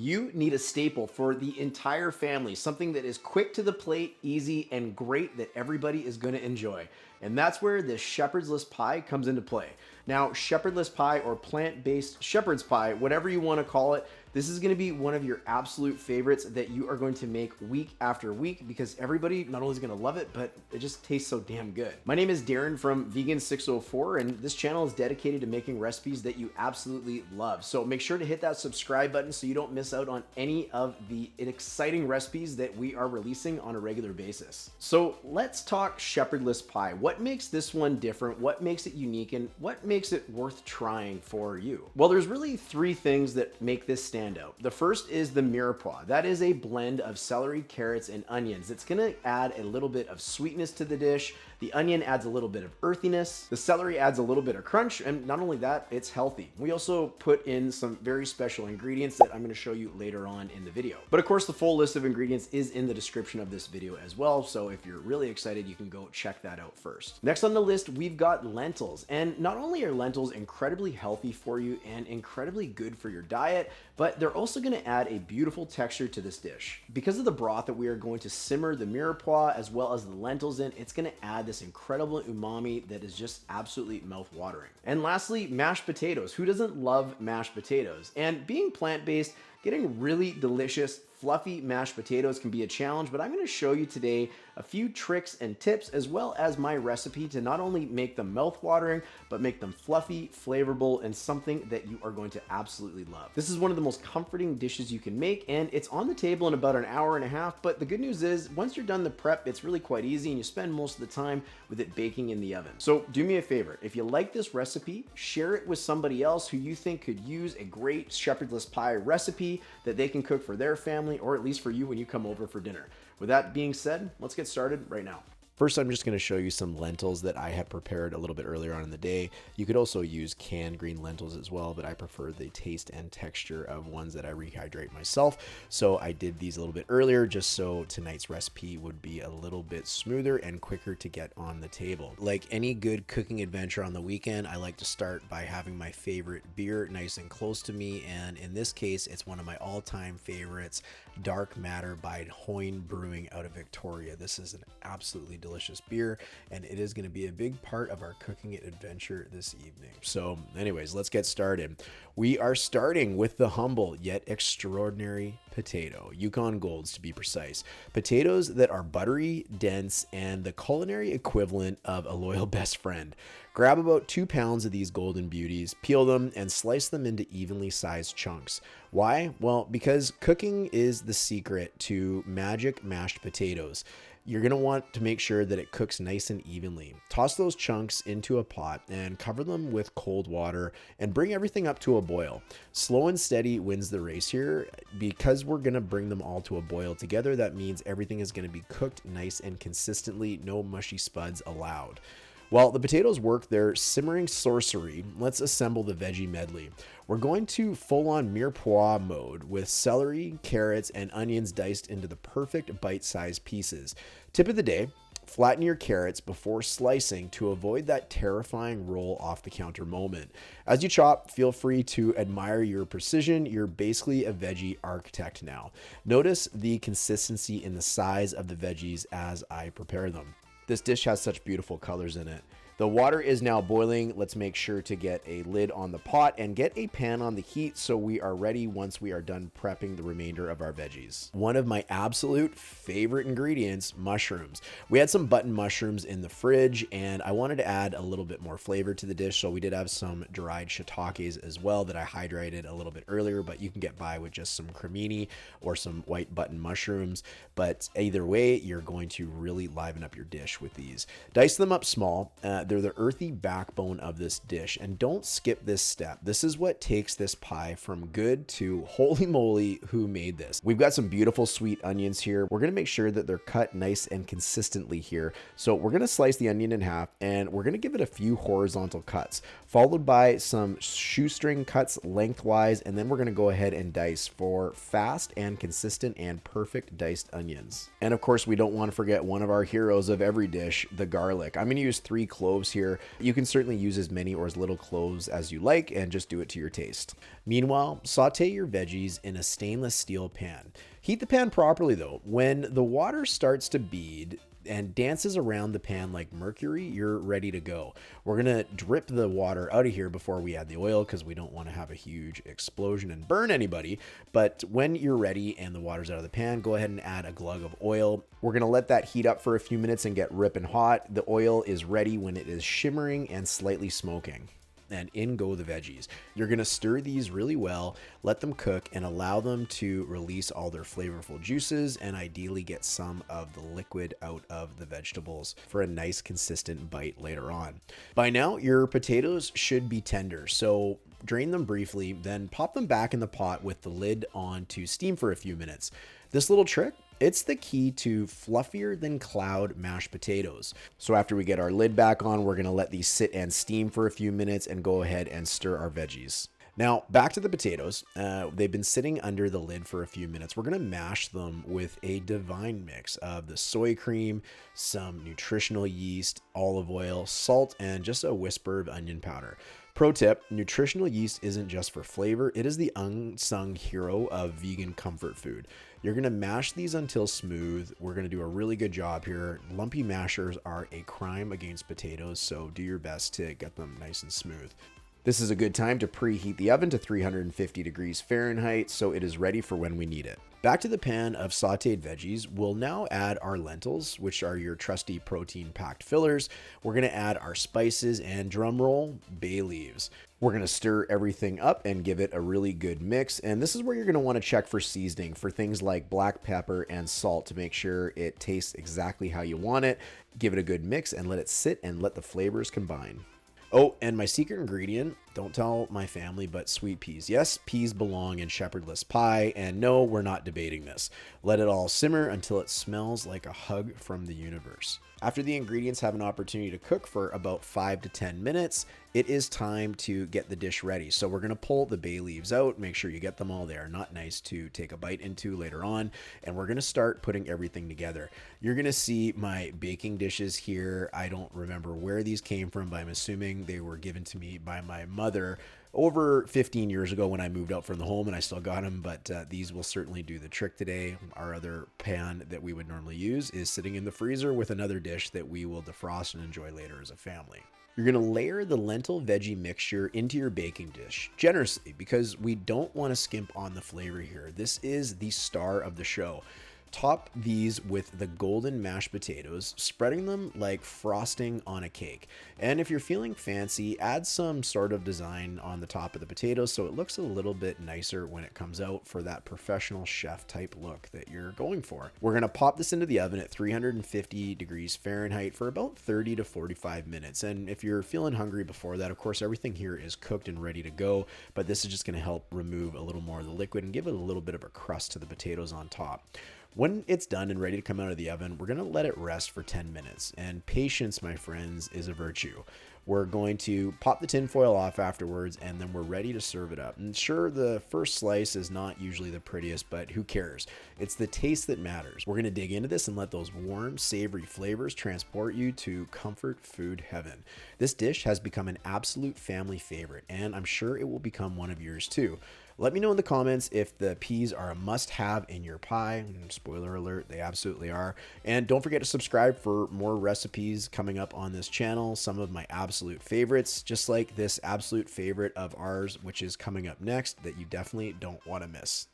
You need a staple for the entire family, something that is quick to the plate, easy, and great that everybody is going to enjoy. And that's where this shepherdless pie comes into play. Now, shepherdless pie or plant-based shepherd's pie, whatever you want to call it, this is going to be one of your absolute favorites that you are going to make week after week because everybody not only is going to love it, but it just tastes so damn good. My name is Darren from Vegan 604, and this channel is dedicated to making recipes that you absolutely love. So make sure to hit that subscribe button so you don't miss out on any of the exciting recipes that we are releasing on a regular basis. So let's talk shepherdless pie. What makes this one different? What makes it unique? And what makes it worth trying for you? Well, there's really three things that make this stand out. The first is the mirepoix. That is a blend of celery, carrots, and onions. It's gonna add a little bit of sweetness to the dish. The onion adds a little bit of earthiness. The celery adds a little bit of crunch, and not only that, it's healthy. We also put in some very special ingredients that I'm gonna show you later on in the video. But of course, the full list of ingredients is in the description of this video as well, so if you're really excited, you can go check that out first. Next on the list, we've got lentils. And not only are lentils incredibly healthy for you and incredibly good for your diet, but they're also gonna add a beautiful texture to this dish. Because of the broth that we are going to simmer the mirepoix as well as the lentils in, it's gonna add this incredible umami that is just absolutely mouth-watering. And lastly, mashed potatoes. Who doesn't love mashed potatoes? And being plant-based, getting really delicious, fluffy mashed potatoes can be a challenge, but I'm going to show you today a few tricks and tips as well as my recipe to not only make them mouth-watering, but make them fluffy, flavorful, and something that you are going to absolutely love. This is one of the most comforting dishes you can make, and it's on the table in about an hour and a half, but the good news is once you're done the prep, it's really quite easy and you spend most of the time with it baking in the oven. So do me a favor, if you like this recipe, share it with somebody else who you think could use a great shepherdless pie recipe that they can cook for their family or at least for you when you come over for dinner. With that being said, let's get started right now. First, I'm just going to show you some lentils that I had prepared a little bit earlier on in the day. You could also use canned green lentils as well, but I prefer the taste and texture of ones that I rehydrate myself. So I did these a little bit earlier just so tonight's recipe would be a little bit smoother and quicker to get on the table. Like any good cooking adventure on the weekend, I like to start by having my favorite beer nice and close to me. And in this case, it's one of my all-time favorites, Dark Matter by Hoyne Brewing out of Victoria. This is an absolutely delicious beer, and it is going to be a big part of our cooking adventure this evening. So anyways, let's get started. We are starting with the humble yet extraordinary potato, Yukon Golds to be precise. Potatoes that are buttery, dense, and the culinary equivalent of a loyal best friend. Grab about 2 pounds of these golden beauties, peel them, and slice them into evenly sized chunks. Why? Well, because cooking is the secret to magic mashed potatoes. You're going to want to make sure that it cooks nice and evenly. Toss those chunks into a pot and cover them with cold water and bring everything up to a boil. Slow and steady wins the race here. Because we're going to bring them all to a boil together, that means everything is going to be cooked nice and consistently, no mushy spuds allowed. While the potatoes work their simmering sorcery, let's assemble the veggie medley. We're going to full-on mirepoix mode with celery, carrots, and onions diced into the perfect bite-sized pieces. Tip of the day, flatten your carrots before slicing to avoid that terrifying roll off the counter moment. As you chop, feel free to admire your precision. You're basically a veggie architect now. Notice the consistency in the size of the veggies as I prepare them. This dish has such beautiful colors in it. The water is now boiling. Let's make sure to get a lid on the pot and get a pan on the heat so we are ready once we are done prepping the remainder of our veggies. One of my absolute favorite ingredients, mushrooms. We had some button mushrooms in the fridge and I wanted to add a little bit more flavor to the dish, so we did have some dried shiitakes as well that I hydrated a little bit earlier, but you can get by with just some cremini or some white button mushrooms. But either way, you're going to really liven up your dish with these. Dice them up small. They're the earthy backbone of this dish, and don't skip this step. This is what takes this pie from good to holy moly, who made this? We've got some beautiful sweet onions here. We're going to make sure that they're cut nice and consistently here. So we're going to slice the onion in half and we're going to give it a few horizontal cuts, followed by some shoestring cuts lengthwise, and then we're going to go ahead and dice for fast and consistent and perfect diced onions. And of course, we don't want to forget one of our heroes of every dish, the garlic. I'm going to use 3 cloves cloves here. You can certainly use as many or as little cloves as you like and just do it to your taste. Meanwhile, saute your veggies in a stainless steel pan. Heat the pan properly though. When the water starts to bead and dances around the pan like mercury, you're ready to go. We're gonna drip the water out of here before we add the oil because we don't want to have a huge explosion and burn anybody. But when you're ready and the water's out of the pan, go ahead and add a glug of oil. We're gonna let that heat up for a few minutes and get ripping hot. The oil is ready when it is shimmering and slightly smoking. And in go the veggies. You're going to stir these really well, let them cook, and allow them to release all their flavorful juices and ideally get some of the liquid out of the vegetables for a nice consistent bite later on. By now, your potatoes should be tender, so drain them briefly, then pop them back in the pot with the lid on to steam for a few minutes. This little trick, it's the key to fluffier than cloud mashed potatoes. So after we get our lid back on, we're gonna let these sit and steam for a few minutes and go ahead and stir our veggies. Now, back to the potatoes. They've been sitting under the lid for a few minutes. We're gonna mash them with a divine mix of the soy cream, some nutritional yeast, olive oil, salt, and just a whisper of onion powder. Pro tip, nutritional yeast isn't just for flavor, it is the unsung hero of vegan comfort food. You're gonna mash these until smooth. We're gonna do a really good job here. Lumpy mashers are a crime against potatoes, so do your best to get them nice and smooth. This is a good time to preheat the oven to 350 degrees Fahrenheit so it is ready for when we need it. Back to the pan of sauteed veggies, we'll now add our lentils, which are your trusty protein-packed fillers. We're gonna add our spices and, drum roll, bay leaves. We're gonna stir everything up and give it a really good mix. And this is where you're gonna wanna check for seasoning for things like black pepper and salt to make sure it tastes exactly how you want it. Give it a good mix and let it sit and let the flavors combine. Oh, and my secret ingredient, don't tell my family, but sweet peas. Yes, peas belong in shepherdless pie, and no, we're not debating this. Let it all simmer until it smells like a hug from the universe. After the ingredients have an opportunity to cook for about 5 to 10 minutes, it is time to get the dish ready. So we're gonna pull the bay leaves out, make sure you get them all. They are not nice to take a bite into later on. And we're gonna start putting everything together. You're gonna see my baking dishes here. I don't remember where these came from, but I'm assuming they were given to me by my mother over 15 years ago when I moved out from the home, and I still got them, but these will certainly do the trick today. Our other pan that we would normally use is sitting in the freezer with another dish that we will defrost and enjoy later as a family. You're gonna layer the lentil veggie mixture into your baking dish generously because we don't wanna skimp on the flavor here. This is the star of the show. Top these with the golden mashed potatoes, spreading them like frosting on a cake. And if you're feeling fancy, add some sort of design on the top of the potatoes so it looks a little bit nicer when it comes out for that professional chef type look that you're going for. We're gonna pop this into the oven at 350 degrees Fahrenheit for about 30 to 45 minutes. And if you're feeling hungry before that, of course, everything here is cooked and ready to go, but this is just gonna help remove a little more of the liquid and give it a little bit of a crust to the potatoes on top. When it's done and ready to come out of the oven, we're gonna let it rest for 10 minutes. And patience, my friends, is a virtue. We're going to pop the tin foil off afterwards, and then we're ready to serve it up. And sure, the first slice is not usually the prettiest, but who cares? It's the taste that matters. We're gonna dig into this and let those warm, savory flavors transport you to comfort food heaven. This dish has become an absolute family favorite, and I'm sure it will become one of yours too. Let me know in the comments if the peas are a must-have in your pie. Spoiler alert, they absolutely are. And don't forget to subscribe for more recipes coming up on this channel. Some of my absolute favorites, just like this absolute favorite of ours, which is coming up next that you definitely don't want to miss.